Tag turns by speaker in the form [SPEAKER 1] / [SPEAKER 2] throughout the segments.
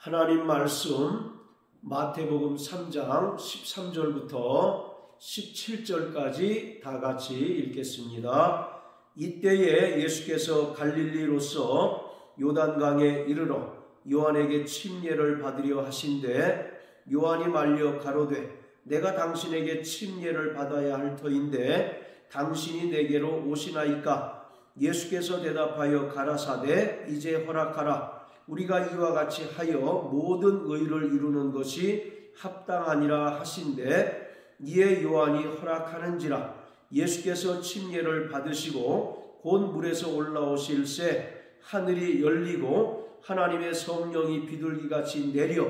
[SPEAKER 1] 하나님 말씀 마태복음 3장 13절부터 17절까지 다 같이 읽겠습니다. 이때에 예수께서 갈릴리로서 요단강에 이르러 요한에게 침례를 받으려 하신대 요한이 말려 가로되 내가 당신에게 침례를 받아야 할 터인데 당신이 내게로 오시나이까? 예수께서 대답하여 가라사대 이제 허락하라. 우리가 이와 같이 하여 모든 의를 이루는 것이 합당하니라 하신대 이에 요한이 허락하는지라. 예수께서 침례를 받으시고 곧 물에서 올라오실새 하늘이 열리고 하나님의 성령이 비둘기같이 내려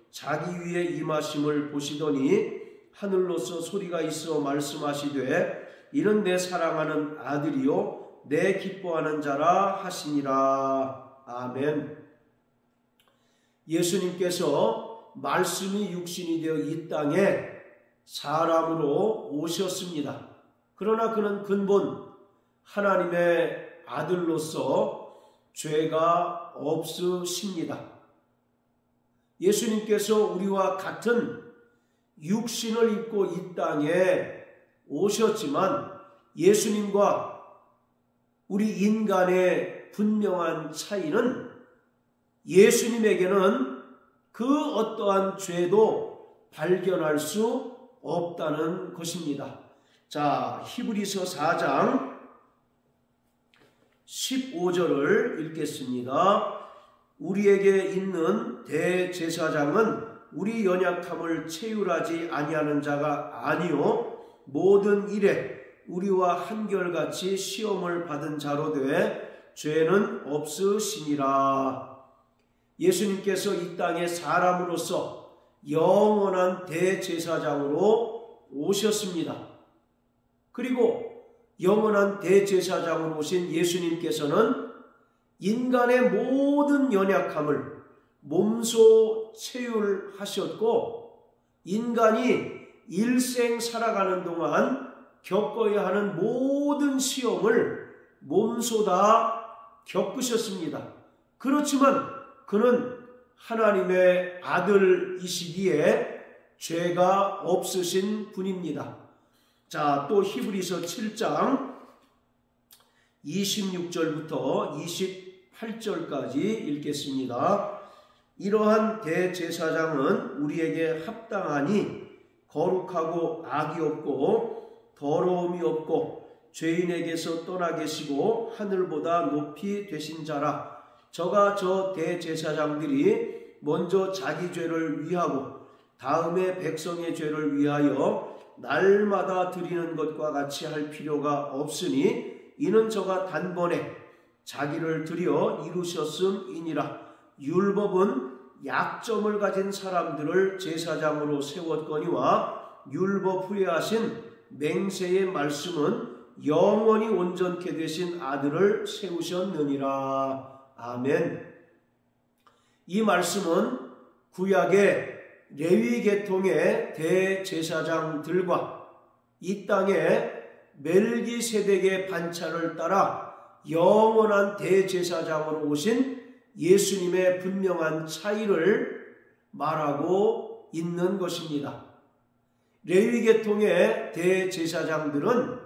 [SPEAKER 1] 자기 위에 임하심을 보시더니 하늘로서 소리가 있어 말씀하시되 이는 내 사랑하는 아들이요 내 기뻐하는 자라 하시니라. 아멘. 예수님께서 말씀이 육신이 되어 이 땅에 사람으로 오셨습니다. 그러나 그는 근본 하나님의 아들로서 죄가 없으십니다. 예수님께서 우리와 같은 육신을 입고 이 땅에 오셨지만 예수님과 우리 인간의 분명한 차이는 예수님에게는 그 어떠한 죄도 발견할 수 없다는 것입니다. 자, 히브리서 4장 15절을 읽겠습니다. 우리에게 있는 대제사장은 우리 연약함을 체휼하지 아니하는 자가 아니요 모든 일에 우리와 한결같이 시험을 받은 자로 돼 죄는 없으시니라. 예수님께서 이 땅에 사람으로서 영원한 대제사장으로 오셨습니다. 그리고 영원한 대제사장으로 오신 예수님께서는 인간의 모든 연약함을 몸소 체휼하셨고 인간이 일생 살아가는 동안 겪어야 하는 모든 시험을 몸소 다 겪으셨습니다. 그렇지만 그는 하나님의 아들이시기에 죄가 없으신 분입니다. 자, 또 히브리서 7장 26절부터 28절까지 읽겠습니다. 이러한 대제사장은 우리에게 합당하니 거룩하고 악이 없고 더러움이 없고 죄인에게서 떠나 계시고 하늘보다 높이 되신 자라. 저가 저 대제사장들이 먼저 자기 죄를 위하고 다음에 백성의 죄를 위하여 날마다 드리는 것과 같이 할 필요가 없으니 이는 저가 단번에 자기를 드려 이루셨음이니라. 율법은 약점을 가진 사람들을 제사장으로 세웠거니와 율법 후에 하신 맹세의 말씀은 영원히 온전케 되신 아들을 세우셨느니라. 아멘. 이 말씀은 구약의 레위 계통의 대제사장들과 이 땅의 멜기세덱의 반차를 따라 영원한 대제사장으로 오신 예수님의 분명한 차이를 말하고 있는 것입니다. 레위 계통의 대제사장들은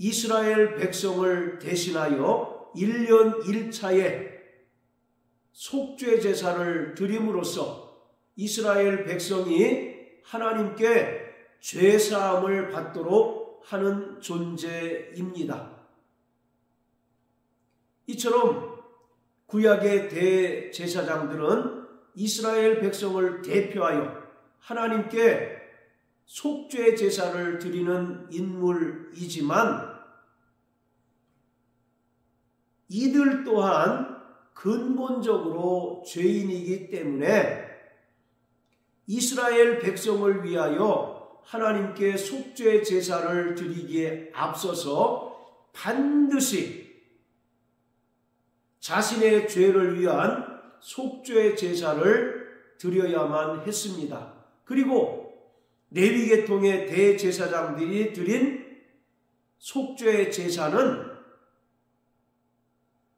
[SPEAKER 1] 이스라엘 백성을 대신하여 1년 1차에 속죄 제사를 드림으로써 이스라엘 백성이 하나님께 죄사함을 받도록 하는 존재입니다. 이처럼 구약의 대제사장들은 이스라엘 백성을 대표하여 하나님께 속죄 제사를 드리는 인물이지만 이들 또한 근본적으로 죄인이기 때문에 이스라엘 백성을 위하여 하나님께 속죄 제사를 드리기에 앞서서 반드시 자신의 죄를 위한 속죄 제사를 드려야만 했습니다. 그리고 레위 계통의 대제사장들이 드린 속죄 제사는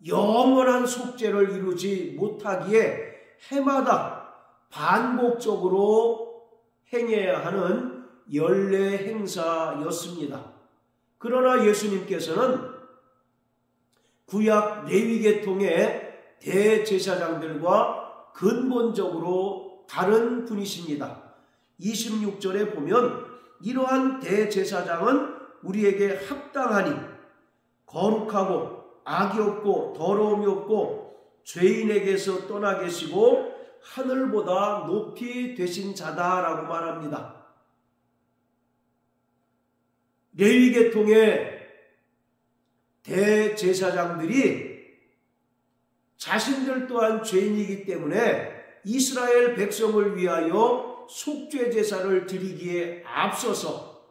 [SPEAKER 1] 영원한 속죄를 이루지 못하기에 해마다 반복적으로 행해야 하는 연례 행사였습니다. 그러나 예수님께서는 구약 레위계통의 대제사장들과 근본적으로 다른 분이십니다. 26절에 보면 이러한 대제사장은 우리에게 합당하니 거룩하고 악이 없고 더러움이 없고 죄인에게서 떠나 계시고 하늘보다 높이 되신 자다라고 말합니다. 레위계통의 대제사장들이 자신들 또한 죄인이기 때문에 이스라엘 백성을 위하여 속죄 제사를 드리기에 앞서서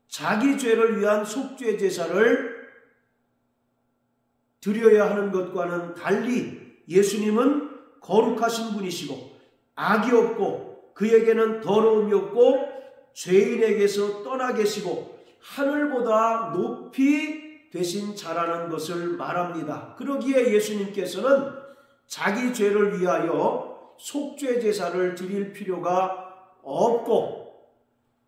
[SPEAKER 1] 자기 죄를 위한 속죄 제사를 드려야 하는 것과는 달리 예수님은 거룩하신 분이시고 악이 없고 그에게는 더러움이 없고 죄인에게서 떠나 계시고 하늘보다 높이 되신 자라는 것을 말합니다. 그러기에 예수님께서는 자기 죄를 위하여 속죄 제사를 드릴 필요가 없고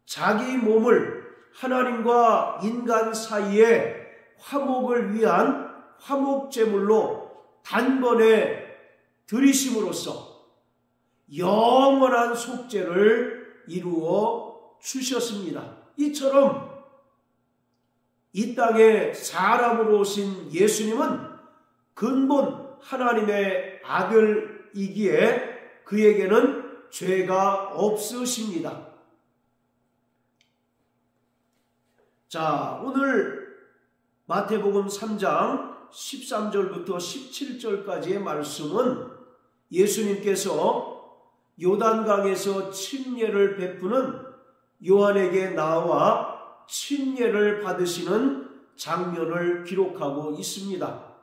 [SPEAKER 1] 자기 몸을 하나님과 인간 사이에 화목을 위한 화목제물로 단번에 드리심으로써 영원한 속죄를 이루어 주셨습니다. 이처럼 이 땅에 사람으로 오신 예수님은 근본 하나님의 아들이기에 그에게는 죄가 없으십니다. 자, 오늘 마태복음 3장 13절부터 17절까지의 말씀은 예수님께서 요단강에서 침례를 베푸는 요한에게 나와 침례를 받으시는 장면을 기록하고 있습니다.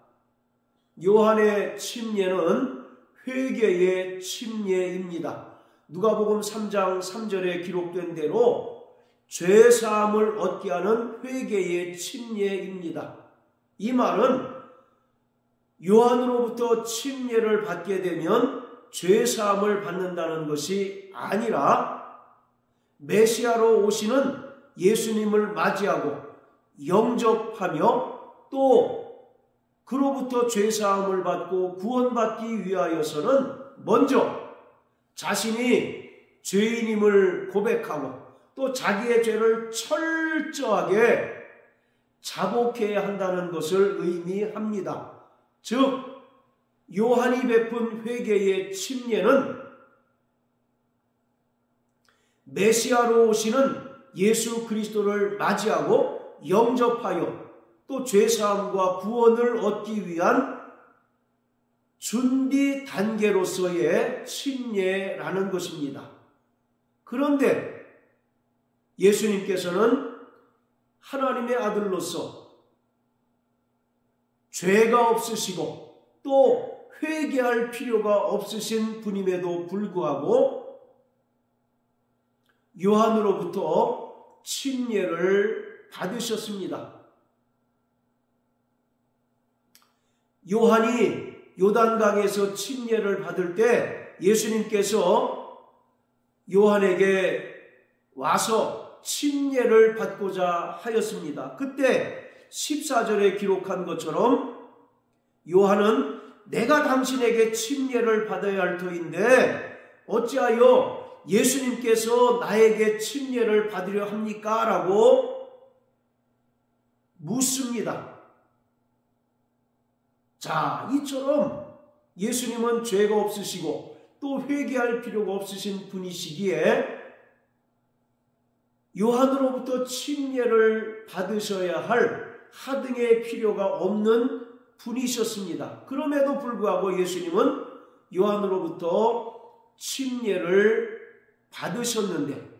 [SPEAKER 1] 요한의 침례는 회개의 침례입니다. 누가복음 3장 3절에 기록된 대로 죄사함을 얻게 하는 회개의 침례입니다. 이 말은 요한으로부터 침례를 받게 되면 죄사함을 받는다는 것이 아니라 메시아로 오시는 예수님을 맞이하고 영접하며 또 그로부터 죄사함을 받고 구원받기 위하여서는 먼저 자신이 죄인임을 고백하고 또 자기의 죄를 철저하게 자복해야 한다는 것을 의미합니다. 즉 요한이 베푼 회개의 침례는 메시아로 오시는 예수 그리스도를 맞이하고 영접하여 또 죄사함과 구원을 얻기 위한 준비 단계로서의 침례라는 것입니다. 그런데 예수님께서는 하나님의 아들로서 죄가 없으시고 또 회개할 필요가 없으신 분임에도 불구하고 요한으로부터 침례를 받으셨습니다. 요한이 요단강에서 침례를 받을 때 예수님께서 요한에게 와서 침례를 받고자 하였습니다. 그때 14절에 기록한 것처럼 요한은 내가 당신에게 침례를 받아야 할 터인데 어찌하여 예수님께서 나에게 침례를 받으려 합니까? 라고 묻습니다. 자, 이처럼 예수님은 죄가 없으시고 또 회개할 필요가 없으신 분이시기에 요한으로부터 침례를 받으셔야 할 하등의 필요가 없는 분이셨습니다. 그럼에도 불구하고 예수님은 요한으로부터 침례를 받으셨는데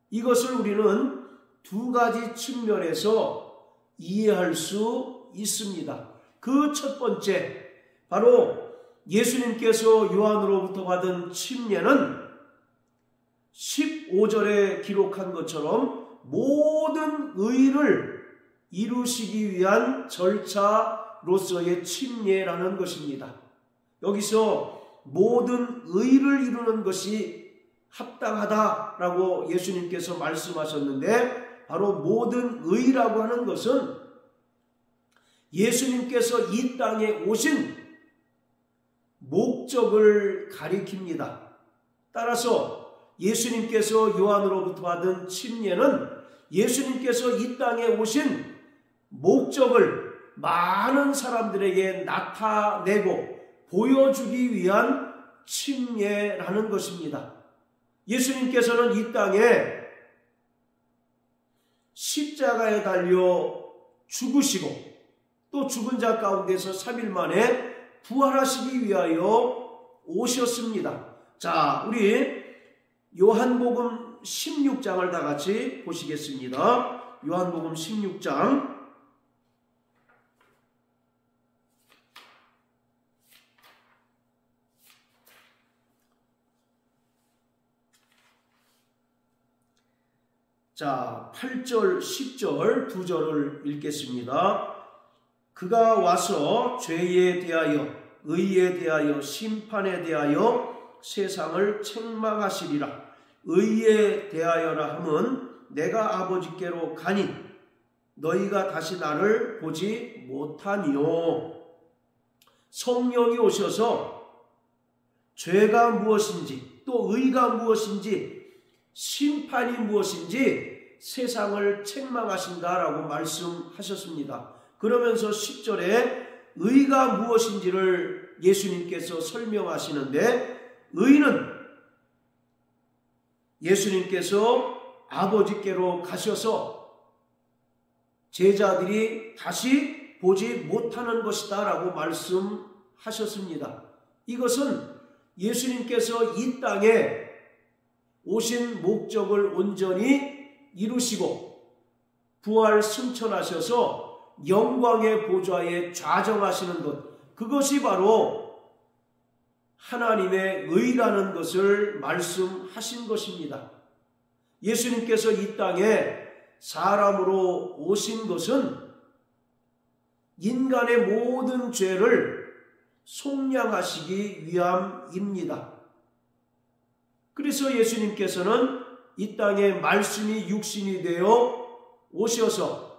[SPEAKER 1] 이것을 우리는 두 가지 측면에서 이해할 수 있습니다. 그 첫 번째, 바로 예수님께서 요한으로부터 받은 침례는 15절에 기록한 것처럼 모든 의를 이루시기 위한 절차 부하로서의 침례라는 것입니다. 여기서 모든 의를 이루는 것이 합당하다라고 예수님께서 말씀하셨는데, 바로 모든 의라고 하는 것은 예수님께서 이 땅에 오신 목적을 가리킵니다. 따라서 예수님께서 요한으로부터 받은 침례는 예수님께서 이 땅에 오신 목적을 많은 사람들에게 나타내고 보여주기 위한 침례라는 것입니다. 예수님께서는 이 땅에 십자가에 달려 죽으시고 또 죽은 자 가운데서 3일 만에 부활하시기 위하여 오셨습니다. 자, 우리 요한복음 16장을 다 같이 보시겠습니다. 요한복음 16장. 자, 8절, 10절 두 절을 읽겠습니다. 그가 와서 죄에 대하여, 의에 대하여, 심판에 대하여 세상을 책망하시리라. 의에 대하여라 함은 내가 아버지께로 가니 너희가 다시 나를 보지 못하니요. 성령이 오셔서 죄가 무엇인지 또 의가 무엇인지 심판이 무엇인지 세상을 책망하신다라고 말씀하셨습니다. 그러면서 10절에 의가 무엇인지를 예수님께서 설명하시는데, 의는 예수님께서 아버지께로 가셔서 제자들이 다시 보지 못하는 것이다 라고 말씀하셨습니다. 이것은 예수님께서 이 땅에 오신 목적을 온전히 이루시고 부활 승천하셔서 영광의 보좌에 좌정하시는 것, 그것이 바로 하나님의 의라는 것을 말씀하신 것입니다. 예수님께서 이 땅에 사람으로 오신 것은 인간의 모든 죄를 속량하시기 위함입니다. 그래서 예수님께서는 이 땅에 말씀이 육신이 되어 오셔서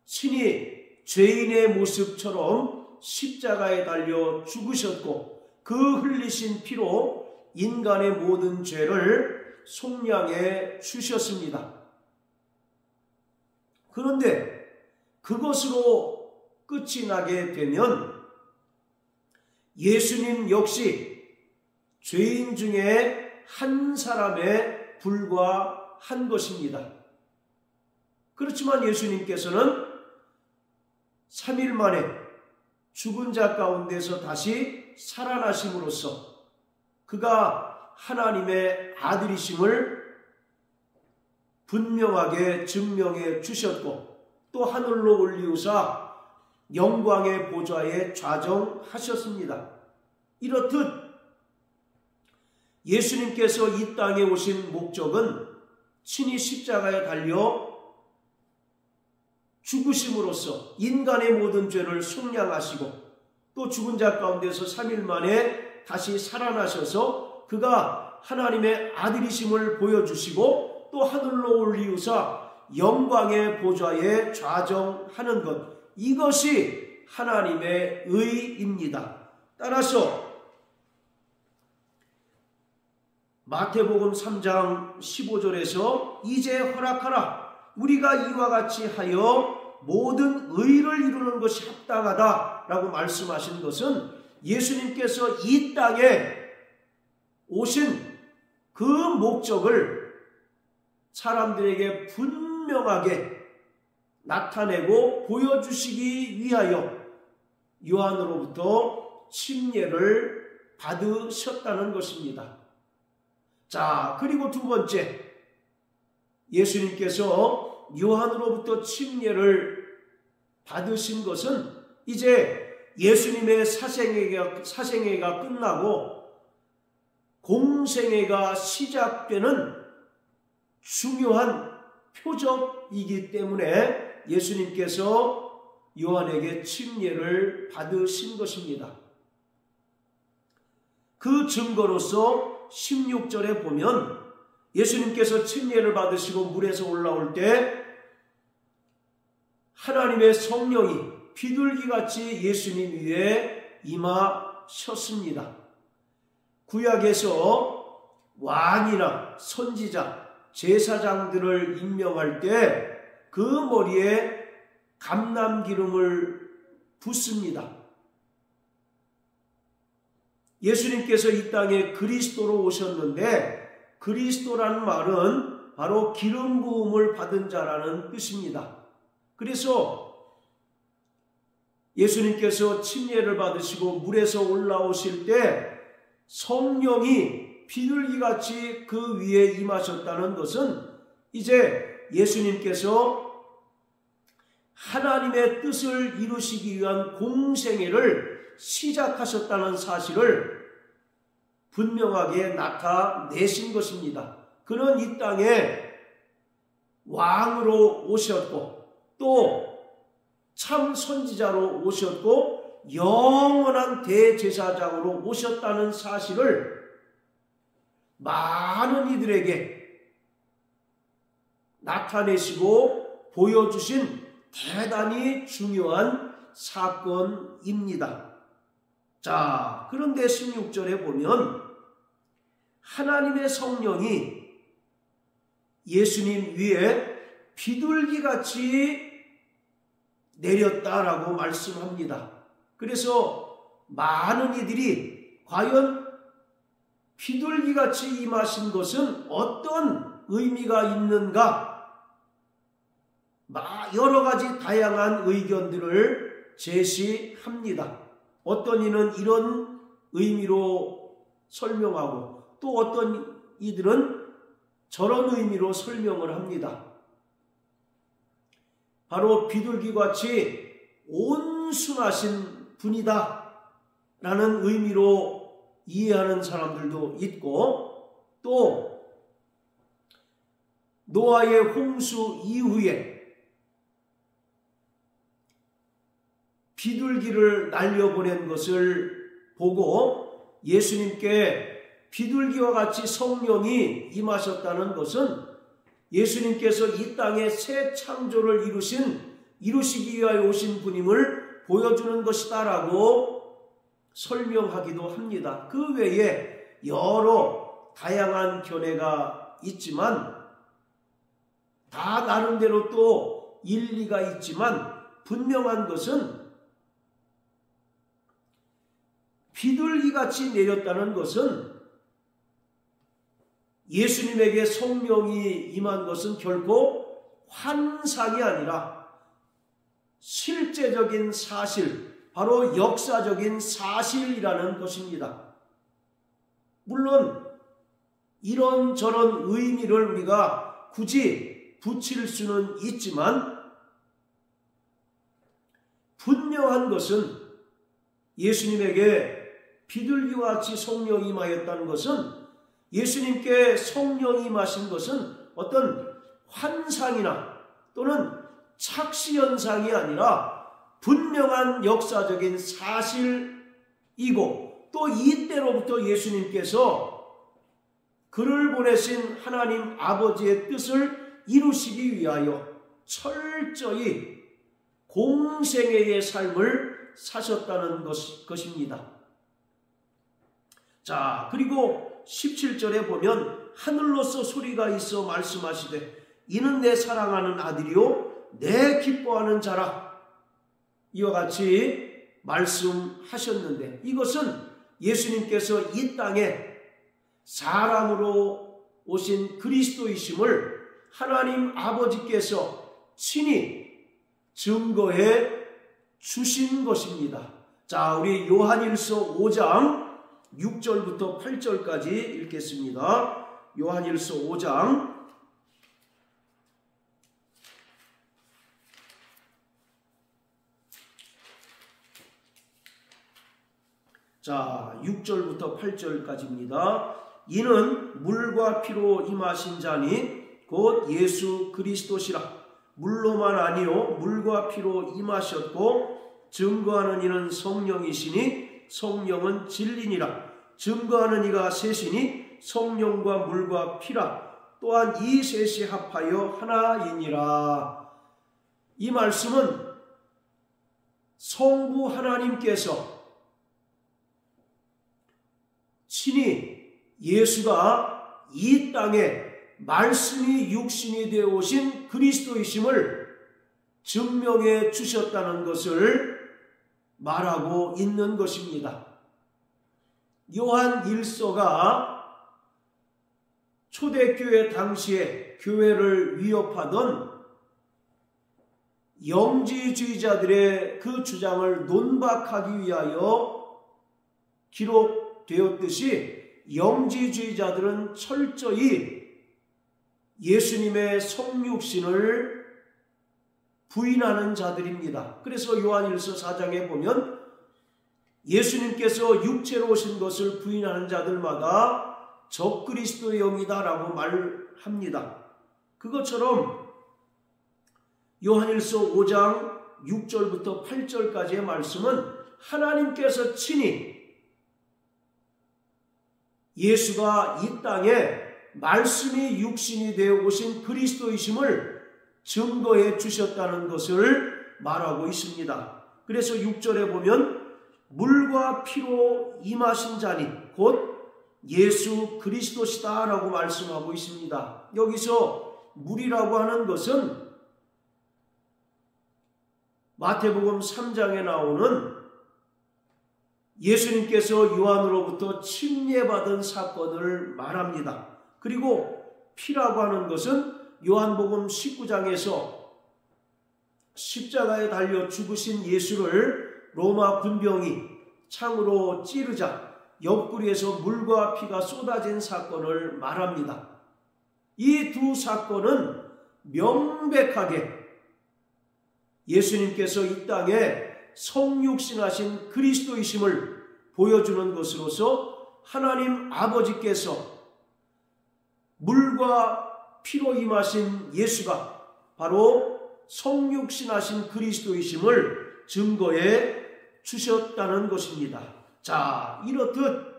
[SPEAKER 1] 친히 죄인의 모습처럼 십자가에 달려 죽으셨고 그 흘리신 피로 인간의 모든 죄를 속량해 주셨습니다. 그런데 그것으로 끝이 나게 되면 예수님 역시 죄인 중에 한 사람에 불과한 것입니다. 그렇지만 예수님께서는 3일 만에 죽은 자 가운데서 다시 살아나심으로써 그가 하나님의 아들이심을 분명하게 증명해 주셨고 또 하늘로 올리우사 영광의 보좌에 좌정하셨습니다. 이렇듯 예수님께서 이 땅에 오신 목적은 친히 십자가에 달려 죽으심으로써 인간의 모든 죄를 속량하시고 또 죽은 자 가운데서 3일 만에 다시 살아나셔서 그가 하나님의 아들이심을 보여주시고 또 하늘로 올리우사 영광의 보좌에 좌정하는 것, 이것이 하나님의 의입니다. 따라서 마태복음 3장 15절에서 이제 허락하라, 우리가 이와 같이 하여 모든 의를 이루는 것이 합당하다라고 말씀하신 것은 예수님께서 이 땅에 오신 그 목적을 사람들에게 분명하게 나타내고 보여주시기 위하여 요한으로부터 침례를 받으셨다는 것입니다. 자, 그리고 두 번째, 예수님께서 요한으로부터 침례를 받으신 것은 이제 예수님의 사생애가 끝나고 공생애가 시작되는 중요한 표적이기 때문에 예수님께서 요한에게 침례를 받으신 것입니다. 그 증거로서 16절에 보면 예수님께서 침례를 받으시고 물에서 올라올 때 하나님의 성령이 비둘기같이 예수님 위에 임하셨습니다. 구약에서 왕이나 선지자, 제사장들을 임명할 때 그 머리에 감람기름을 붓습니다. 예수님께서 이 땅에 그리스도로 오셨는데 그리스도라는 말은 바로 기름 부음을 받은 자라는 뜻입니다. 그래서 예수님께서 침례를 받으시고 물에서 올라오실 때 성령이 비둘기같이 그 위에 임하셨다는 것은 이제 예수님께서 하나님의 뜻을 이루시기 위한 공생애를 시작하셨다는 사실을 분명하게 나타내신 것입니다. 그는 이 땅에 왕으로 오셨고 또 참 선지자로 오셨고 영원한 대제사장으로 오셨다는 사실을 많은 이들에게 나타내시고 보여주신 대단히 중요한 사건입니다. 자, 그런데 16절에 보면 하나님의 성령이 예수님 위에 비둘기같이 내렸다라고 말씀합니다. 그래서 많은 이들이 과연 비둘기같이 임하신 것은 어떤 의미가 있는가? 여러 가지 다양한 의견들을 제시합니다. 어떤 이는 이런 의미로 설명하고 또 어떤 이들은 저런 의미로 설명을 합니다. 바로 비둘기같이 온순하신 분이다 라는 의미로 이해하는 사람들도 있고 또 노아의 홍수 이후에 비둘기를 날려보낸 것을 보고 예수님께 비둘기와 같이 성령이 임하셨다는 것은 예수님께서 이 땅에 새 창조를 이루시기 위하여 오신 분임을 보여주는 것이다라고 설명하기도 합니다. 그 외에 여러 다양한 견해가 있지만 다 나름대로 또 일리가 있지만 분명한 것은 비둘기같이 내렸다는 것은 예수님에게 성령이 임한 것은 결코 환상이 아니라 실제적인 사실, 바로 역사적인 사실이라는 것입니다. 물론 이런저런 의미를 우리가 굳이 붙일 수는 있지만 분명한 것은 예수님에게 비둘기와 같이 성령이 임하였다는 것은 예수님께 성령이 임하신 것은 어떤 환상이나 또는 착시현상이 아니라 분명한 역사적인 사실이고 또 이때로부터 예수님께서 그를 보내신 하나님 아버지의 뜻을 이루시기 위하여 철저히 공생애의 삶을 사셨다는 것입니다. 자, 그리고 17절에 보면 하늘로서 소리가 있어 말씀하시되 이는 내 사랑하는 아들이요 내 기뻐하는 자라 이와 같이 말씀하셨는데 이것은 예수님께서 이 땅에 사람으로 오신 그리스도이심을 하나님 아버지께서 친히 증거해 주신 것입니다. 자, 우리 요한일서 5장 6절부터 8절까지 읽겠습니다. 요한일서 5장 자, 6절부터 8절까지입니다. 이는 물과 피로 임하신 자니 곧 예수 그리스도시라. 물로만 아니요 물과 피로 임하셨고 증거하는 이는 성령이시니 성령은 진리니라. 증거하는 이가 셋이니 성령과 물과 피라. 또한 이 셋이 합하여 하나이니라. 이 말씀은 성부 하나님께서 친히 예수가 이 땅에 말씀이 육신이 되어 오신 그리스도이심을 증명해 주셨다는 것을 말하고 있는 것입니다. 요한 1서가 초대교회 당시에 교회를 위협하던 영지주의자들의 그 주장을 논박하기 위하여 기록되었듯이 영지주의자들은 철저히 예수님의 성육신을 부인하는 자들입니다. 그래서 요한일서 4장에 보면 예수님께서 육체로 오신 것을 부인하는 자들마다 적그리스도의 영이다 라고 말합니다. 그것처럼 요한일서 5장 6절부터 8절까지의 말씀은 하나님께서 친히 예수가 이 땅에 말씀이 육신이 되어 오신 그리스도이심을 증거해 주셨다는 것을 말하고 있습니다. 그래서 6절에 보면 물과 피로 임하신 자니 곧 예수 그리스도시다 라고 말씀하고 있습니다. 여기서 물이라고 하는 것은 마태복음 3장에 나오는 예수님께서 요한으로부터 침례받은 사건을 말합니다. 그리고 피라고 하는 것은 요한복음 19장에서 십자가에 달려 죽으신 예수를 로마 군병이 창으로 찌르자 옆구리에서 물과 피가 쏟아진 사건을 말합니다. 이 두 사건은 명백하게 예수님께서 이 땅에 성육신하신 그리스도이심을 보여주는 것으로서 하나님 아버지께서 물과 피로 임하신 예수가 바로 성육신하신 그리스도이심을 증거해 주셨다는 것입니다. 자, 이렇듯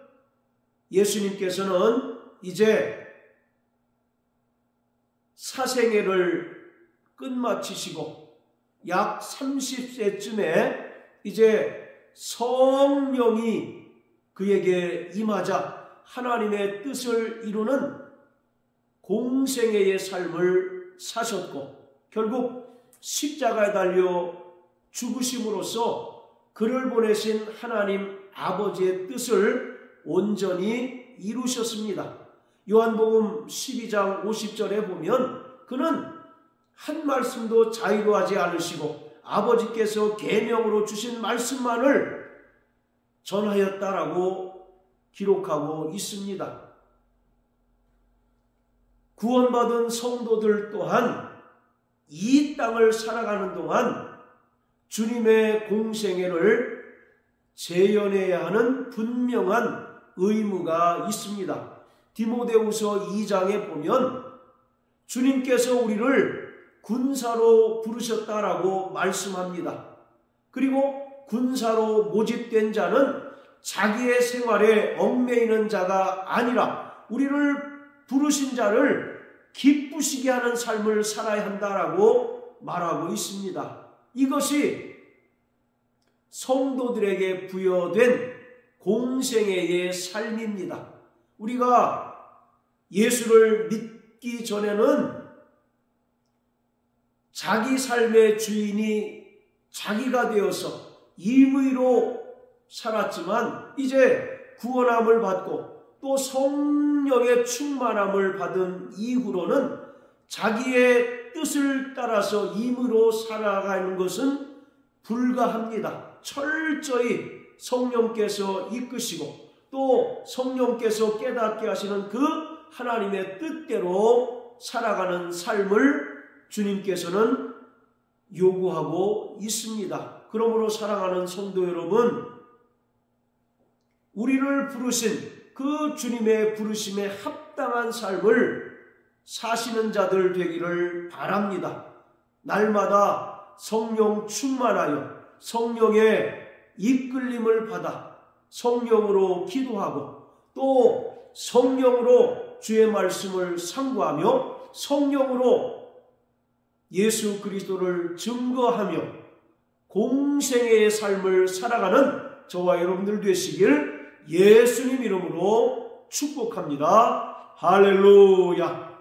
[SPEAKER 1] 예수님께서는 이제 사생애를 끝마치시고 약 30세쯤에 이제 성령이 그에게 임하자 하나님의 뜻을 이루는 공생애의 삶을 사셨고 결국 십자가에 달려 죽으심으로써 그를 보내신 하나님 아버지의 뜻을 온전히 이루셨습니다. 요한복음 12장 50절에 보면 그는 한 말씀도 자유로하지 않으시고 아버지께서 계명으로 주신 말씀만을 전하였다라고 기록하고 있습니다. 구원받은 성도들 또한 이 땅을 살아가는 동안 주님의 공생애를 재현해야 하는 분명한 의무가 있습니다. 디모데후서 2장에 보면 주님께서 우리를 군사로 부르셨다라고 말씀합니다. 그리고 군사로 모집된 자는 자기의 생활에 얽매이는 자가 아니라 우리를 부르신 자를 기쁘시게 하는 삶을 살아야 한다라고 말하고 있습니다. 이것이 성도들에게 부여된 공생애의 삶입니다. 우리가 예수를 믿기 전에는 자기 삶의 주인이 자기가 되어서 임의로 살았지만 이제 구원함을 받고 또 성령의 충만함을 받은 이후로는 자기의 뜻을 따라서 임의로 살아가는 것은 불가합니다. 철저히 성령께서 이끄시고 또 성령께서 깨닫게 하시는 그 하나님의 뜻대로 살아가는 삶을 주님께서는 요구하고 있습니다. 그러므로 사랑하는 성도 여러분, 우리를 부르신 그 주님의 부르심에 합당한 삶을 사시는 자들 되기를 바랍니다. 날마다 성령 충만하여 성령의 이끌림을 받아 성령으로 기도하고 또 성령으로 주의 말씀을 상고하며 성령으로 예수 그리스도를 증거하며 공생애의 삶을 살아가는 저와 여러분들 되시길 예수님 이름으로 축복합니다. 할렐루야.